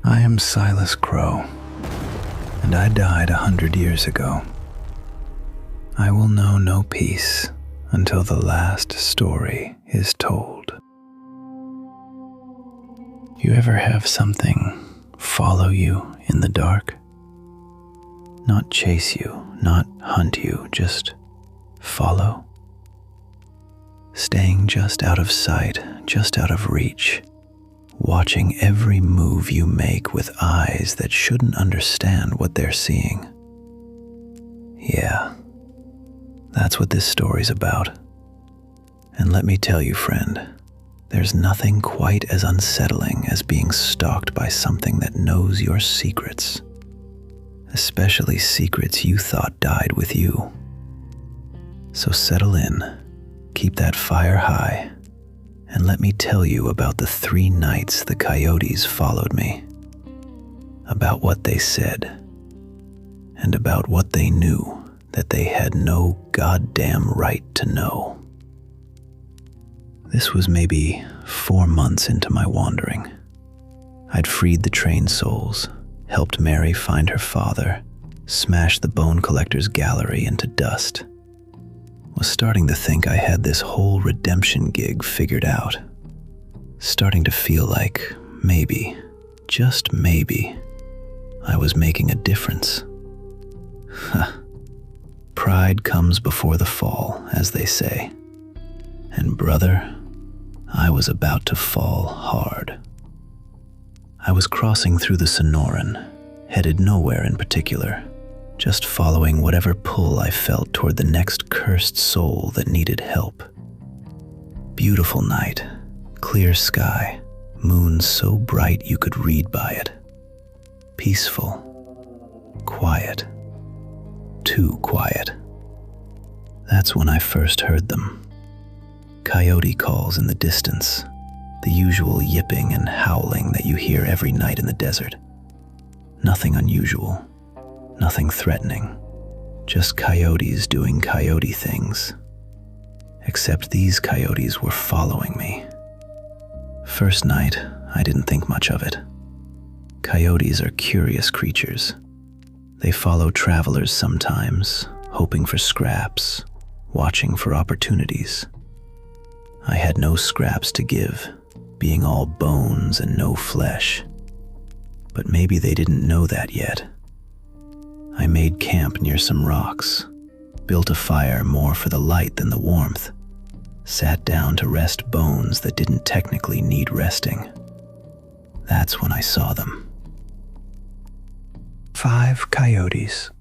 I am Silas Crow, and I died 100 years ago. I will know no peace until the last story is told. You ever have something follow you in the dark? Not chase you, not hunt you, just follow? Staying just out of sight, just out of reach, watching every move you make with eyes that shouldn't understand what they're seeing. Yeah, that's what this story's about. And let me tell you, friend, there's nothing quite as unsettling as being stalked by something that knows your secrets, especially secrets you thought died with you. So settle in, keep that fire high, and let me tell you about the 3 nights the coyotes followed me, about what they said, and about what they knew that they had no goddamn right to know. This was maybe 4 months into my wandering. I'd freed the trained souls, helped Mary find her father, smashed the bone collector's gallery into dust. Was starting to think I had this whole redemption gig figured out. Starting to feel like maybe, just maybe, I was making a difference. Pride comes before the fall, as they say. And brother, I was about to fall hard. I was crossing through the Sonoran, headed nowhere in particular, just following whatever pull I felt toward the next cursed soul that needed help. Beautiful night, clear sky, moon so bright you could read by it. Peaceful, quiet, too quiet. That's when I first heard them. Coyote calls in the distance, the usual yipping and howling that you hear every night in the desert. Nothing unusual. Nothing threatening, just coyotes doing coyote things. Except these coyotes were following me. First night, I didn't think much of it. Coyotes are curious creatures. They follow travelers sometimes, hoping for scraps, watching for opportunities. I had no scraps to give, being all bones and no flesh. But maybe they didn't know that yet. I made camp near some rocks, built a fire more for the light than the warmth, sat down to rest bones that didn't technically need resting. That's when I saw them. 5 coyotes,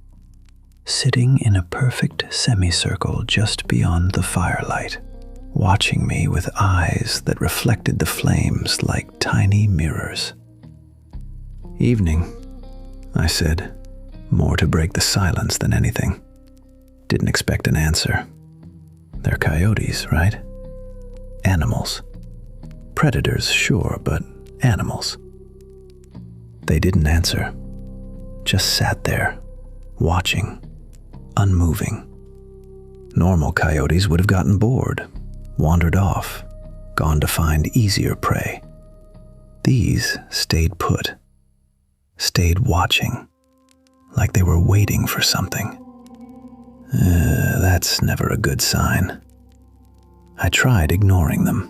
sitting in a perfect semicircle just beyond the firelight, watching me with eyes that reflected the flames like tiny mirrors. "Evening," I said, more to break the silence than anything. Didn't expect an answer. They're coyotes, right? Animals. Predators, sure, but animals. They didn't answer. Just sat there, watching, unmoving. Normal coyotes would have gotten bored, wandered off, gone to find easier prey. These stayed put, stayed watching, like they were waiting for something. That's never a good sign. I tried ignoring them,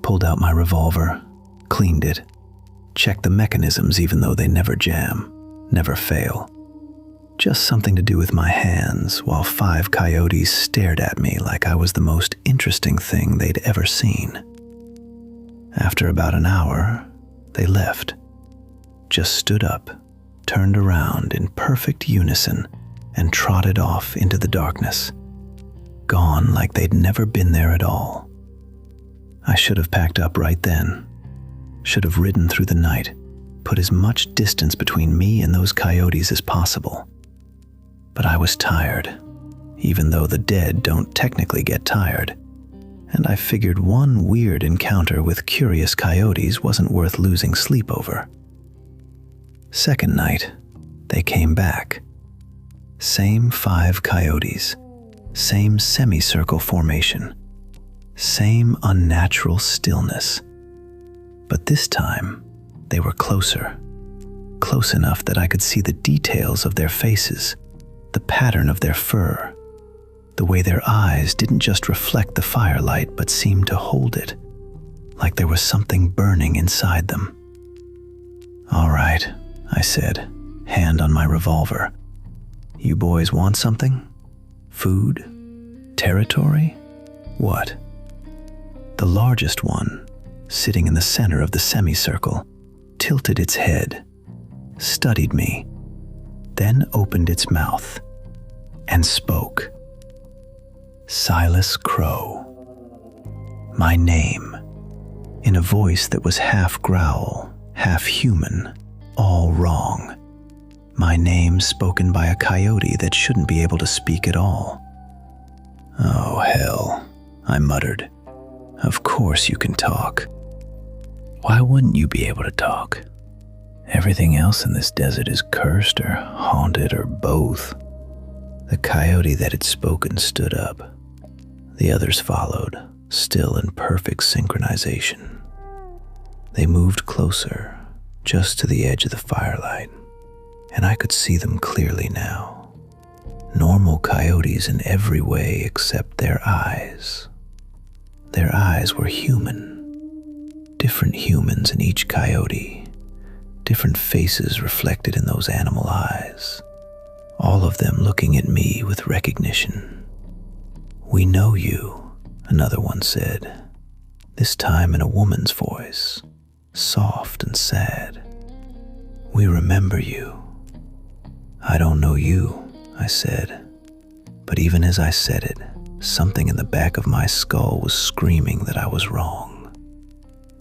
pulled out my revolver, cleaned it, checked the mechanisms even though they never jam, never fail. Just something to do with my hands while 5 coyotes stared at me like I was the most interesting thing they'd ever seen. After about an hour, they left, just stood up, turned around in perfect unison, and trotted off into the darkness, gone like they'd never been there at all. I should have packed up right then, should have ridden through the night, put as much distance between me and those coyotes as possible. But I was tired, even though the dead don't technically get tired, and I figured one weird encounter with curious coyotes wasn't worth losing sleep over. Second night, they came back. Same 5 coyotes, same semicircle formation, same unnatural stillness. But this time, they were closer, close enough that I could see the details of their faces, the pattern of their fur, the way their eyes didn't just reflect the firelight but seemed to hold it, like there was something burning inside them. "All right," I said, hand on my revolver. "You boys want something? Food? Territory? What?" The largest one, sitting in the center of the semicircle, tilted its head, studied me, then opened its mouth and spoke. Silas Crow. My name, in a voice that was half growl, half human, all wrong. My name spoken by a coyote that shouldn't be able to speak at all. "Oh, hell," I muttered. "Of course you can talk. Why wouldn't you be able to talk? Everything else in this desert is cursed or haunted or both." The coyote that had spoken stood up. The others followed, still in perfect synchronization. They moved closer, just to the edge of the firelight, and I could see them clearly now. Normal coyotes in every way except their eyes. Their eyes were human. Different humans in each coyote. Different faces reflected in those animal eyes. All of them looking at me with recognition. "We know you," another one said, this time in a woman's voice, soft and sad. "We remember you." "I don't know you," I said, but even as I said it, something in the back of my skull was screaming that I was wrong,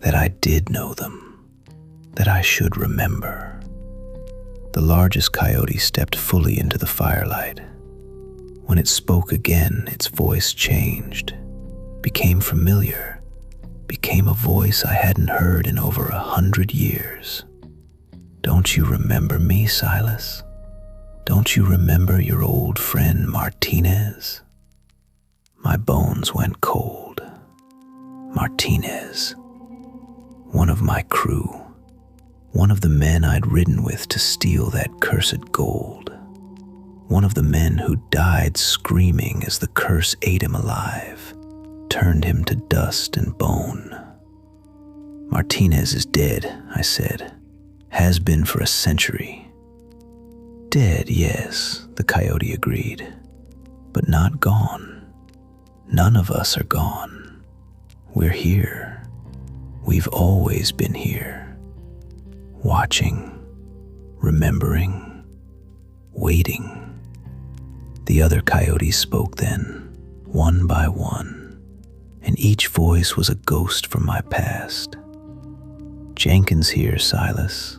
that I did know them, that I should remember. The largest coyote stepped fully into the firelight. When it spoke again, its voice changed, became familiar, became a voice I hadn't heard in over 100 years. "Don't you remember me, Silas? Don't you remember your old friend Martinez?" My bones went cold. Martinez. One of my crew. One of the men I'd ridden with to steal that cursed gold. One of the men who died screaming as the curse ate him alive, turned him to dust and bone. "Martinez is dead," I said. "Has been for a century." "Dead, yes," the coyote agreed, "but not gone. None of us are gone. We're here. We've always been here. Watching, remembering, waiting." The other coyotes spoke then, one by one, and each voice was a ghost from my past. "Jenkins here, Silas.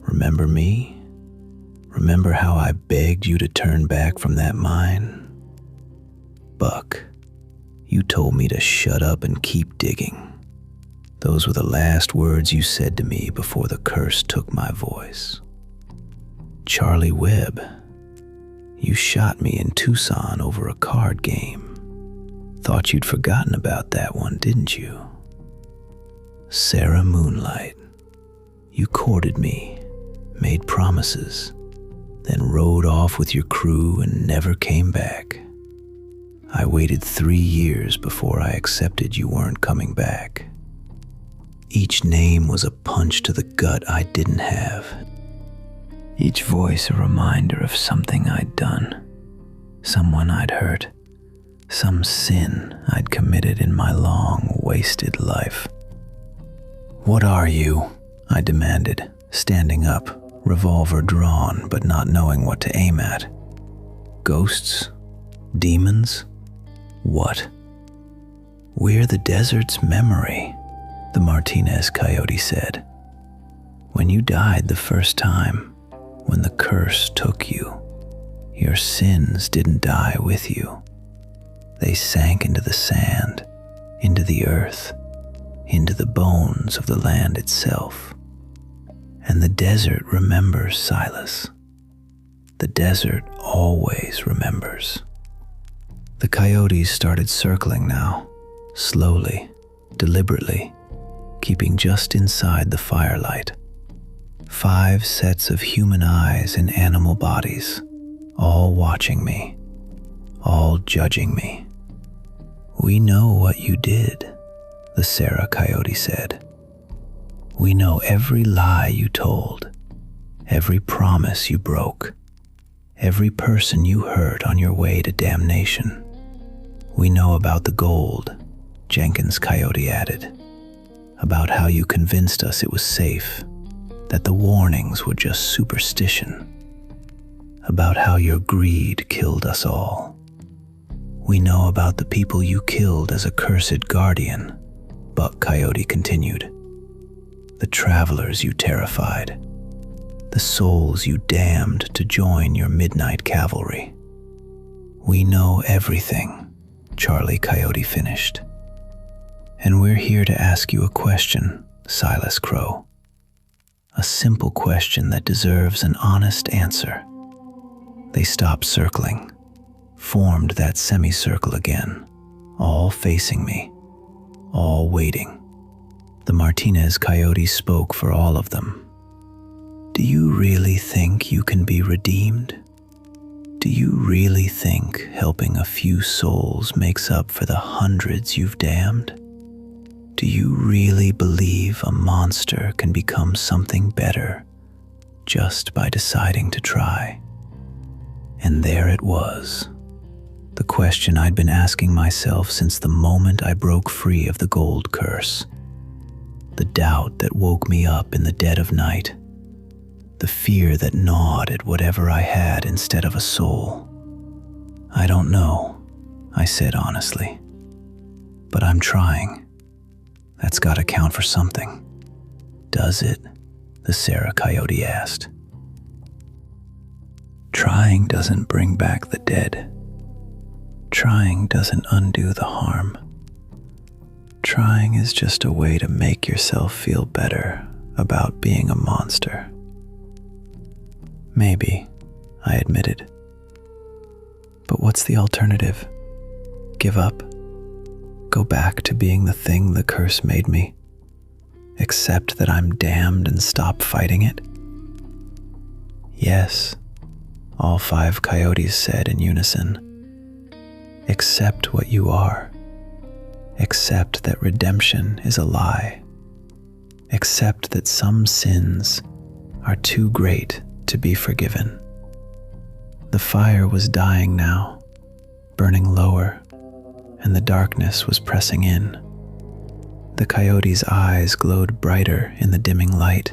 Remember me? Remember how I begged you to turn back from that mine? Buck, you told me to shut up and keep digging. Those were the last words you said to me before the curse took my voice. Charlie Webb, you shot me in Tucson over a card game. Thought you'd forgotten about that one, didn't you? Sarah Moonlight, you courted me, made promises, then rode off with your crew and never came back. I waited 3 years before I accepted you weren't coming back. Each name was a punch to the gut I didn't have. Each voice a reminder of something I'd done, someone I'd hurt, some sin I'd committed in my long, wasted life. "What are you?" I demanded, standing up, revolver drawn but not knowing what to aim at. "Ghosts? Demons? What?" "We're the desert's memory," the Martinez coyote said. "When you died the first time, when the curse took you, your sins didn't die with you. They sank into the sand, into the earth, into the bones of the land itself. And the desert remembers, Silas. The desert always remembers." The coyotes started circling now, slowly, deliberately, keeping just inside the firelight. 5 sets of human eyes in animal bodies, all watching me, all judging me. "We know what you did," the Sarah Coyote said. "We know every lie you told, every promise you broke, every person you hurt on your way to damnation. We know about the gold," Jenkins Coyote added, "about how you convinced us it was safe, that the warnings were just superstition, about how your greed killed us all. We know about the people you killed as a cursed guardian," Buck Coyote continued. "The travelers you terrified, the souls you damned to join your midnight cavalry. We know everything," Charlie Coyote finished. "And we're here to ask you a question," Silas Crow. "A simple question that deserves an honest answer." They stopped circling, formed that semicircle again, all facing me, all waiting. The Martinez Coyote spoke for all of them. "Do you really think you can be redeemed? Do you really think helping a few souls makes up for the hundreds you've damned? Do you really believe a monster can become something better just by deciding to try?" And there it was, the question I'd been asking myself since the moment I broke free of the gold curse. The doubt that woke me up in the dead of night. The fear that gnawed at whatever I had instead of a soul. "I don't know," I said honestly. "But I'm trying. That's gotta count for something." "Does it?" the Sarah Coyote asked. "Trying doesn't bring back the dead. Trying doesn't undo the harm. Trying is just a way to make yourself feel better about being a monster." "Maybe," I admitted. "But what's the alternative? Give up? Go back to being the thing the curse made me? Accept that I'm damned and stop fighting it?" "Yes," all 5 coyotes said in unison. "Accept what you are. Accept that redemption is a lie. Accept that some sins are too great to be forgiven." The fire was dying now, burning lower, and the darkness was pressing in. The coyotes' eyes glowed brighter in the dimming light,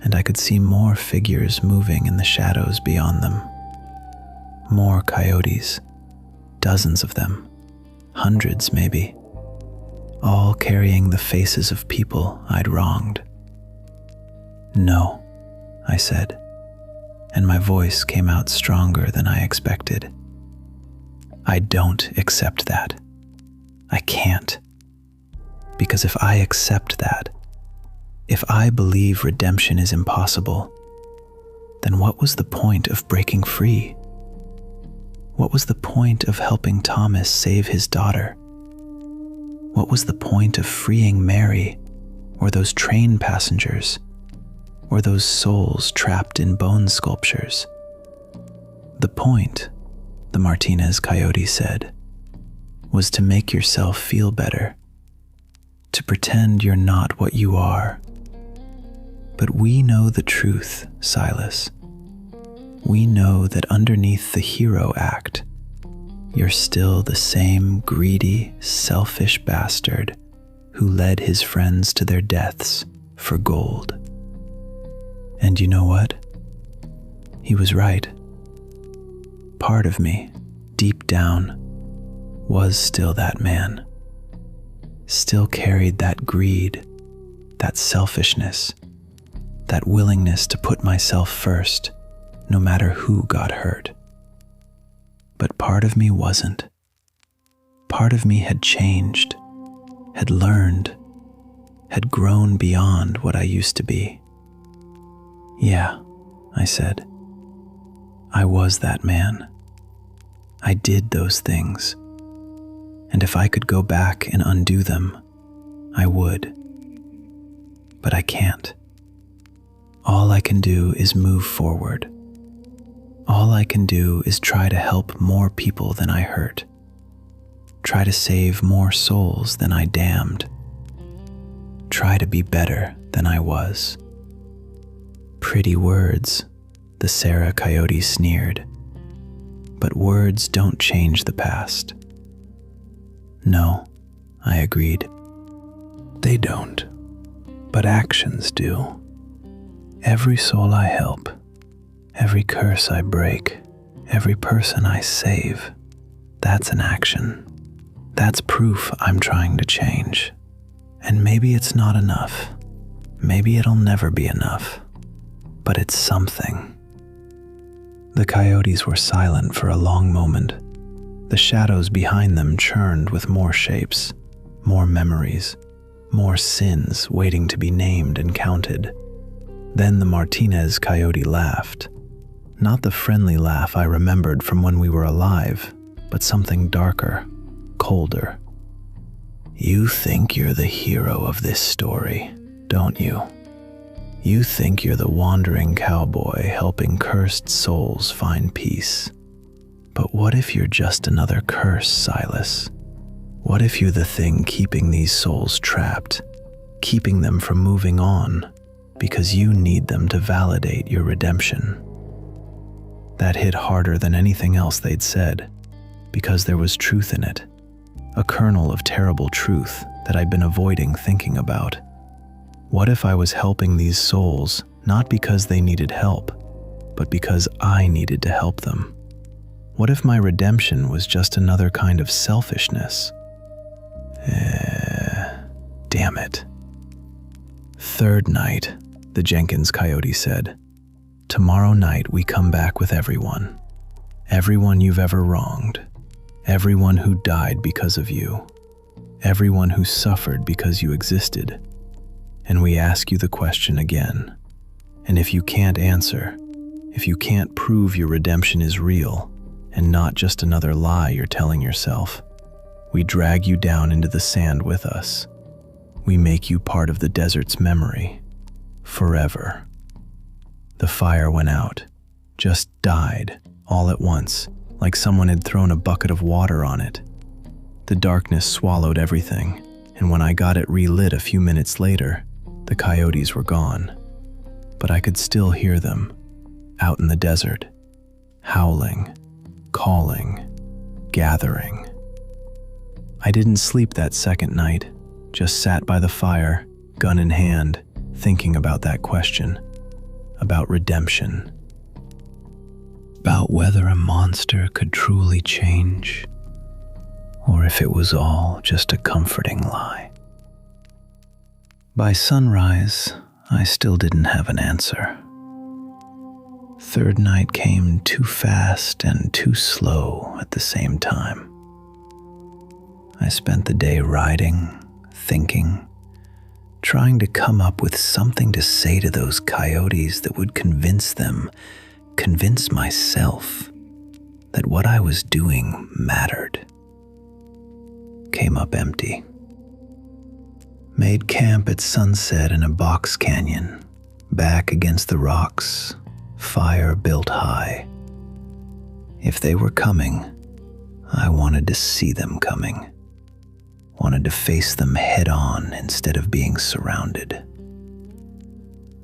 and I could see more figures moving in the shadows beyond them. More coyotes, dozens of them, hundreds maybe, all carrying the faces of people I'd wronged. "No," I said, and my voice came out stronger than I expected. "I don't accept that. I can't. Because if I accept that, if I believe redemption is impossible, then what was the point of breaking free? What was the point of helping Thomas save his daughter? What was the point of freeing Mary, or those train passengers, or those souls trapped in bone sculptures? The point," the Martinez Coyote said, "was to make yourself feel better, to pretend you're not what you are. But we know the truth, Silas. We know that underneath the hero act, you're still the same greedy, selfish bastard who led his friends to their deaths for gold." And you know what? He was right. Part of me, deep down, was still that man. Still carried that greed, that selfishness, that willingness to put myself first, no matter who got hurt. But part of me wasn't. Part of me had changed, had learned, had grown beyond what I used to be. "Yeah," I said. "I was that man. I did those things. And if I could go back and undo them, I would. But I can't. All I can do is move forward. All I can do is try to help more people than I hurt. Try to save more souls than I damned. Try to be better than I was. Pretty words, the Sarah Coyote sneered. But words don't change the past. No, I agreed. They don't, but actions do. Every soul I help, every curse I break, every person I save, that's an action. That's proof I'm trying to change. And maybe it's not enough. Maybe it'll never be enough. But it's something. The coyotes were silent for a long moment. The shadows behind them churned with more shapes, more memories, more sins waiting to be named and counted. Then the Martinez coyote laughed. Not the friendly laugh I remembered from when we were alive, but something darker, colder. You think you're the hero of this story, don't you? You think you're the wandering cowboy helping cursed souls find peace. But what if you're just another curse, Silas? What if you're the thing keeping these souls trapped, keeping them from moving on, because you need them to validate your redemption? That hit harder than anything else they'd said, because there was truth in it, a kernel of terrible truth that I'd been avoiding thinking about. What if I was helping these souls not because they needed help, but because I needed to help them? What if my redemption was just another kind of selfishness? Damn it. Third night, the Jenkins coyote said, tomorrow night we come back with everyone. Everyone you've ever wronged. Everyone who died because of you. Everyone who suffered because you existed. And we ask you the question again. And if you can't answer, if you can't prove your redemption is real and not just another lie you're telling yourself, we drag you down into the sand with us. We make you part of the desert's memory, forever. The fire went out, just died, all at once, like someone had thrown a bucket of water on it. The darkness swallowed everything, and when I got it relit a few minutes later, the coyotes were gone. But I could still hear them, out in the desert, howling, calling, gathering. I didn't sleep that second night, just sat by the fire, gun in hand, thinking about that question, about redemption. About whether a monster could truly change, or if it was all just a comforting lie. By sunrise, I still didn't have an answer. Third night came too fast and too slow at the same time. I spent the day riding, thinking, trying to come up with something to say to those coyotes that would convince them, convince myself, that what I was doing mattered. Came up empty. Made camp at sunset in a box canyon, back against the rocks, fire built high. If they were coming, I wanted to see them coming. Wanted to face them head on instead of being surrounded.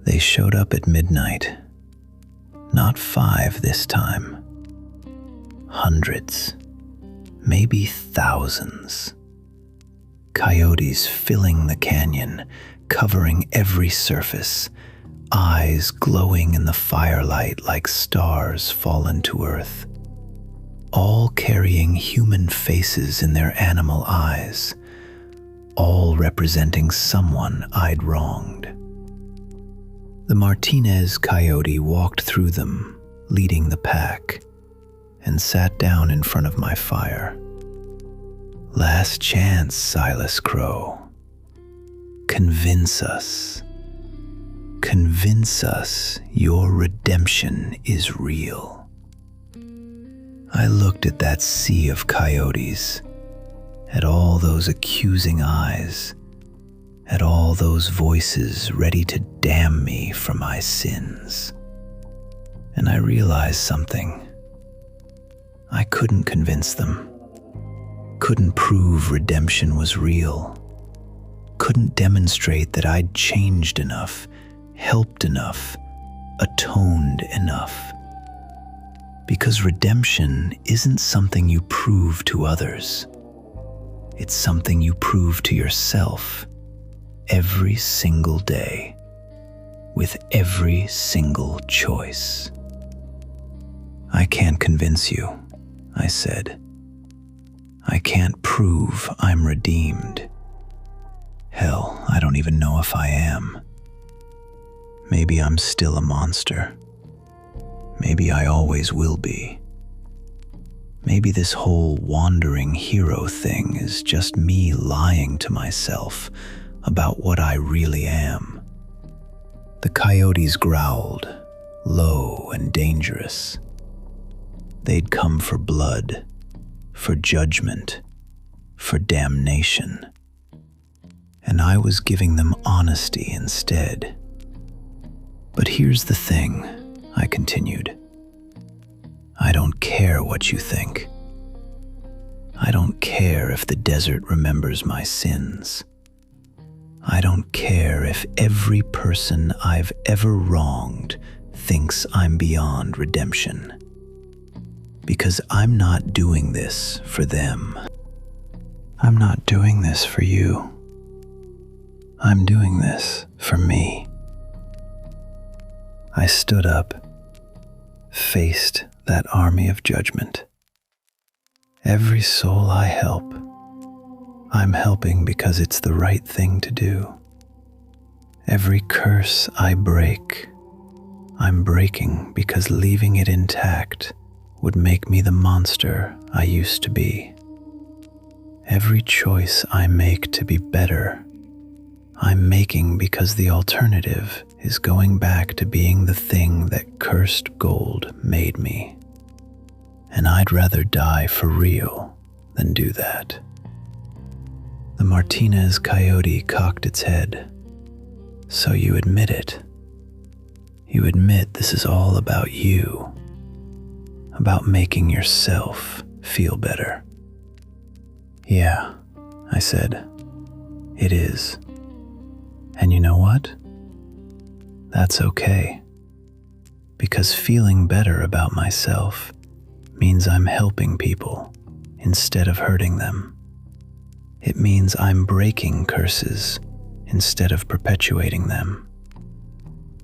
They showed up at midnight. Not 5 this time. Hundreds, maybe thousands. Coyotes filling the canyon, covering every surface, eyes glowing in the firelight like stars fallen to earth. All carrying human faces in their animal eyes, all representing someone I'd wronged. The Martinez coyote walked through them, leading the pack, and sat down in front of my fire. Last chance, Silas Crow. Convince us. Convince us your redemption is real. I looked at that sea of coyotes, at all those accusing eyes, at all those voices ready to damn me for my sins. And I realized something. I couldn't convince them, couldn't prove redemption was real, couldn't demonstrate that I'd changed enough, helped enough, atoned enough. Because redemption isn't something you prove to others. It's something you prove to yourself every single day, with every single choice. I can't convince you, I said. I can't prove I'm redeemed. Hell, I don't even know if I am. Maybe I'm still a monster. Maybe I always will be. Maybe this whole wandering hero thing is just me lying to myself about what I really am. The coyotes growled, low and dangerous. They'd come for blood, for judgment, for damnation. And I was giving them honesty instead. But here's the thing, I continued. I don't care what you think. I don't care if the desert remembers my sins. I don't care if every person I've ever wronged thinks I'm beyond redemption. Because I'm not doing this for them. I'm not doing this for you. I'm doing this for me. I stood up, faced that army of judgment. Every soul I help, I'm helping because it's the right thing to do. Every curse I break, I'm breaking because leaving it intact would make me the monster I used to be. Every choice I make to be better, I'm making because the alternative is going back to being the thing that cursed gold made me. And I'd rather die for real than do that. The Martinez coyote cocked its head. So you admit it. You admit this is all about you. About making yourself feel better. Yeah, I said. It is. And you know what? That's okay. Because feeling better about myself means I'm helping people instead of hurting them. It means I'm breaking curses instead of perpetuating them.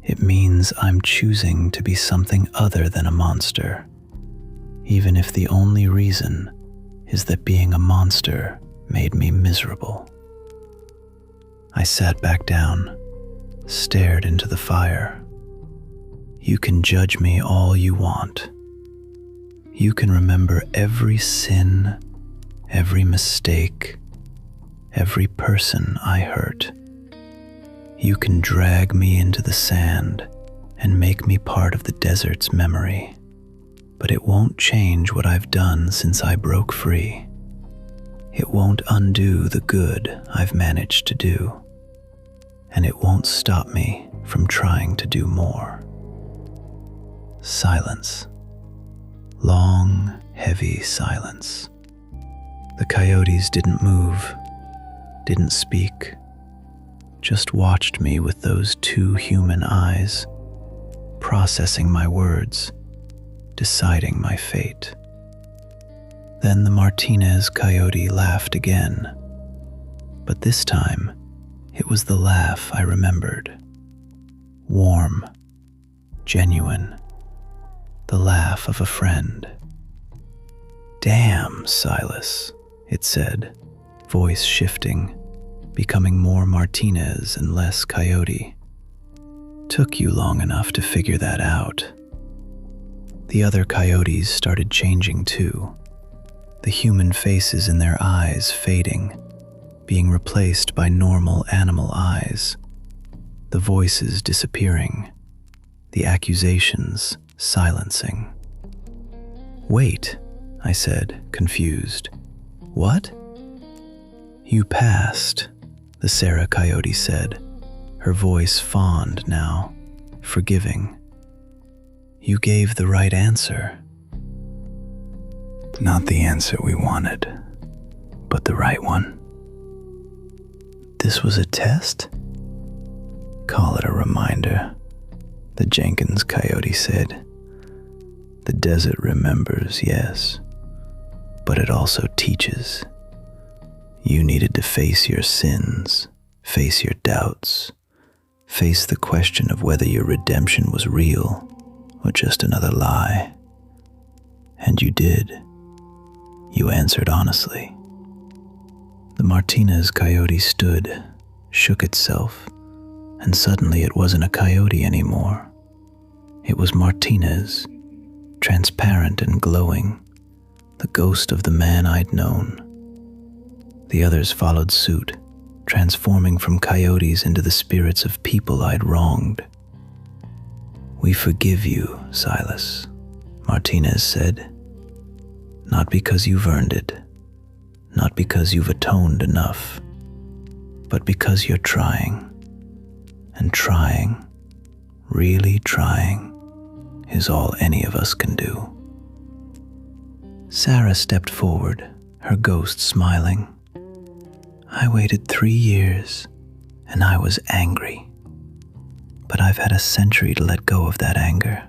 It means I'm choosing to be something other than a monster, even if the only reason is that being a monster made me miserable. I sat back down, stared into the fire. You can judge me all you want. You can remember every sin, every mistake, every person I hurt. You can drag me into the sand and make me part of the desert's memory, but it won't change what I've done since I broke free. It won't undo the good I've managed to do, and it won't stop me from trying to do more. Silence. Long, heavy silence. The coyotes didn't move, didn't speak, just watched me with those two human eyes, processing my words, deciding my fate. Then the Martinez coyote laughed again, but this time it was the laugh I remembered. Warm, genuine, the laugh of a friend. "Damn, Silas," it said, voice shifting, becoming more Martinez and less coyote. "Took you long enough to figure that out." The other coyotes started changing too, the human faces in their eyes fading, being replaced by normal animal eyes, the voices disappearing, the accusations silencing. "Wait," I said, confused. "What?" "You passed. the Sarah Coyote said, her voice fond now, forgiving. You gave the right answer. Not the answer we wanted, but the right one. This was a test? Call it a reminder, the Jenkins Coyote said. The desert remembers, yes, but it also teaches. You needed to face your sins, face your doubts, face the question of whether your redemption was real or just another lie. And you did. You answered honestly. The Martinez Coyote stood, shook itself, and suddenly it wasn't a coyote anymore. It was Martinez, transparent and glowing, the ghost of the man I'd known. The others followed suit, transforming from coyotes into the spirits of people I'd wronged. We forgive you, Silas, Martinez said. Not because you've earned it, not because you've atoned enough, but because you're trying. And trying, really trying, is all any of us can do. Sarah stepped forward, her ghost smiling. I waited 3 years, and I was angry. But I've had a century to let go of that anger.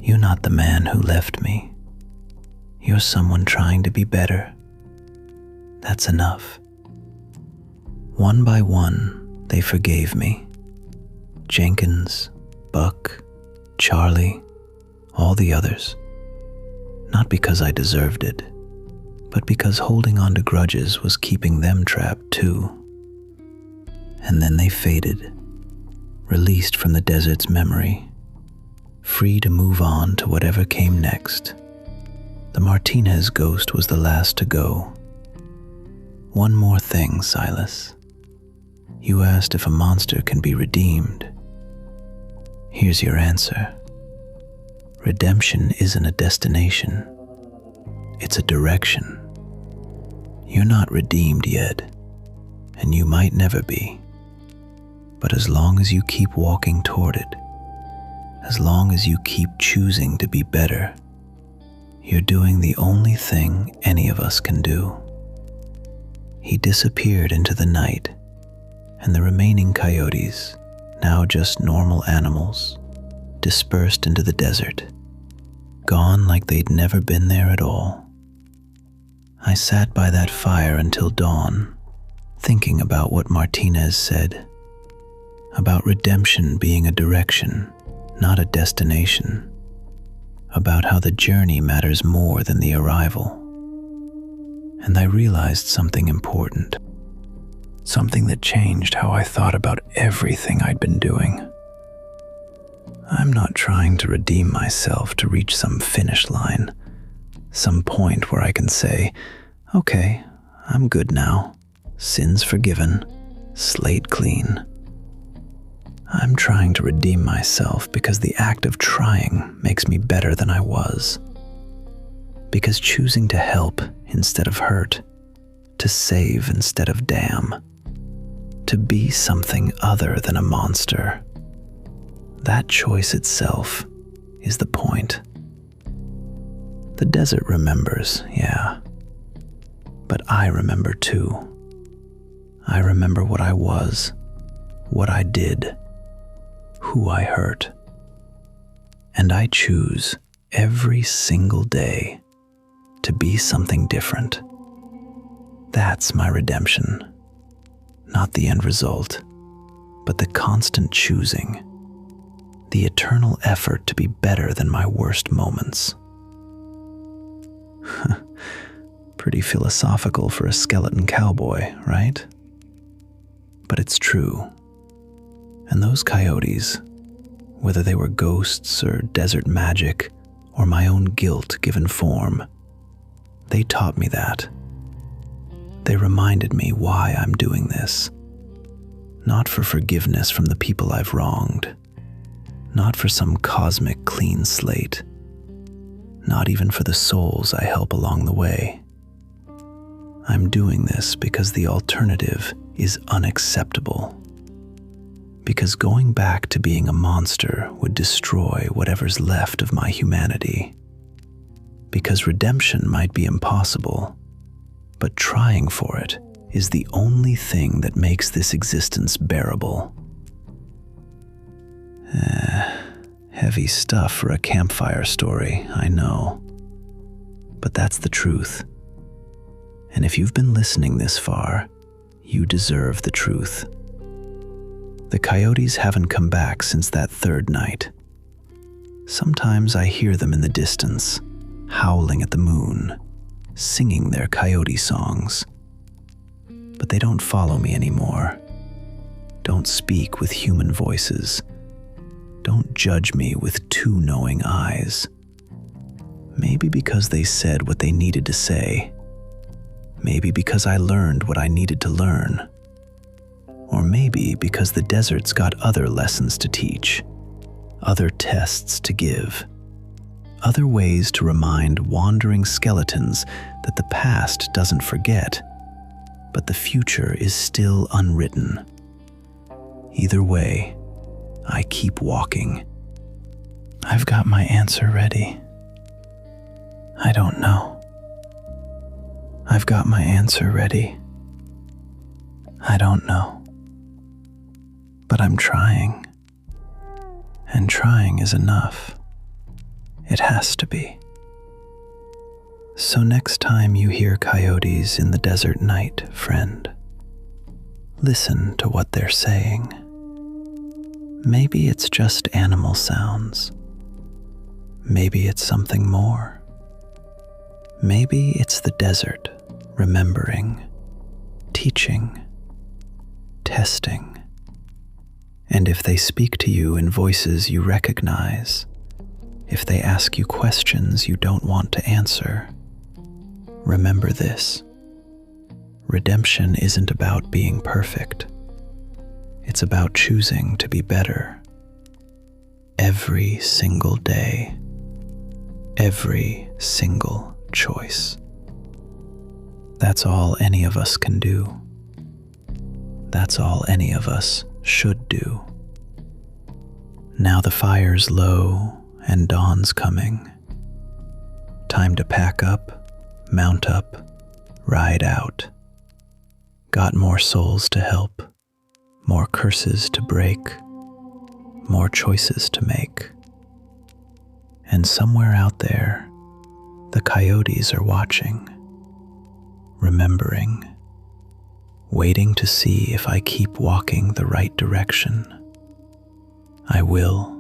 You're not the man who left me. You're someone trying to be better. That's enough. One by one, they forgave me. Jenkins, Buck, Charlie, all the others. Not because I deserved it, but because holding on to grudges was keeping them trapped too. And then they faded, released from the desert's memory, free to move on to whatever came next. The Martinez ghost was the last to go. One more thing, Silas. You asked if a monster can be redeemed. Here's your answer. Redemption isn't a destination. It's a direction. You're not redeemed yet, and you might never be. But as long as you keep walking toward it, as long as you keep choosing to be better, you're doing the only thing any of us can do. He disappeared into the night, and the remaining coyotes, now just normal animals, dispersed into the desert, gone like they'd never been there at all. I sat by that fire until dawn, thinking about what Martinez said, about redemption being a direction, not a destination, about how the journey matters more than the arrival. And I realized something important, something that changed how I thought about everything I'd been doing. I'm not trying to redeem myself to reach some finish line, some point where I can say, okay, I'm good now, sins forgiven, slate clean. I'm trying to redeem myself because the act of trying makes me better than I was. Because choosing to help instead of hurt, to save instead of damn, to be something other than a monster, that choice itself is the point. The desert remembers, yeah, but I remember too. I remember what I was, what I did, who I hurt. And I choose every single day to be something different. That's my redemption. Not the end result, but the constant choosing, the eternal effort to be better than my worst moments. Pretty philosophical for a skeleton cowboy, right? But it's true. And those coyotes, whether they were ghosts or desert magic or my own guilt given form, they taught me that. They reminded me why I'm doing this. Not for forgiveness from the people I've wronged. Not for some cosmic clean slate. Not even for the souls I help along the way. I'm doing this because the alternative is unacceptable. Because going back to being a monster would destroy whatever's left of my humanity. Because redemption might be impossible, but trying for it is the only thing that makes this existence bearable. Heavy stuff for a campfire story, I know. But that's the truth. And if you've been listening this far, you deserve the truth. The coyotes haven't come back since that third night. Sometimes I hear them in the distance, howling at the moon, singing their coyote songs. But they don't follow me anymore. Don't speak with human voices. Don't judge me with two knowing eyes. Maybe because they said what they needed to say. Maybe because I learned what I needed to learn. Or maybe because the desert's got other lessons to teach, other tests to give, other ways to remind wandering skeletons that the past doesn't forget, but the future is still unwritten. Either way, I keep walking. I've got my answer ready. I don't know. I've got my answer ready. I don't know. But I'm trying. And trying is enough. It has to be. So next time you hear coyotes in the desert night, friend, listen to what they're saying. Maybe it's just animal sounds. Maybe it's something more. Maybe it's the desert remembering, teaching, testing. And if they speak to you in voices you recognize, if they ask you questions you don't want to answer, remember this. Redemption isn't about being perfect. It's about choosing to be better. Every single day. Every single choice. That's all any of us can do. That's all any of us should do. Now the fire's low and dawn's coming. Time to pack up, mount up, ride out. Got more souls to help, more curses to break, more choices to make. And somewhere out there, the coyotes are watching, remembering, waiting to see if I keep walking the right direction. I will.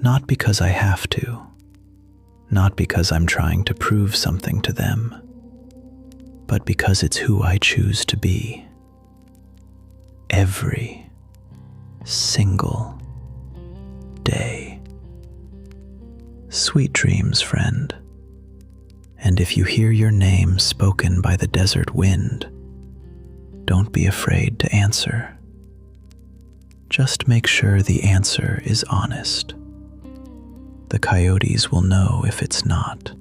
Not because I have to, not because I'm trying to prove something to them, but because it's who I choose to be. Every single day. Sweet dreams, friend. And if you hear your name spoken by the desert wind, don't be afraid to answer. Just make sure the answer is honest. The coyotes will know if it's not.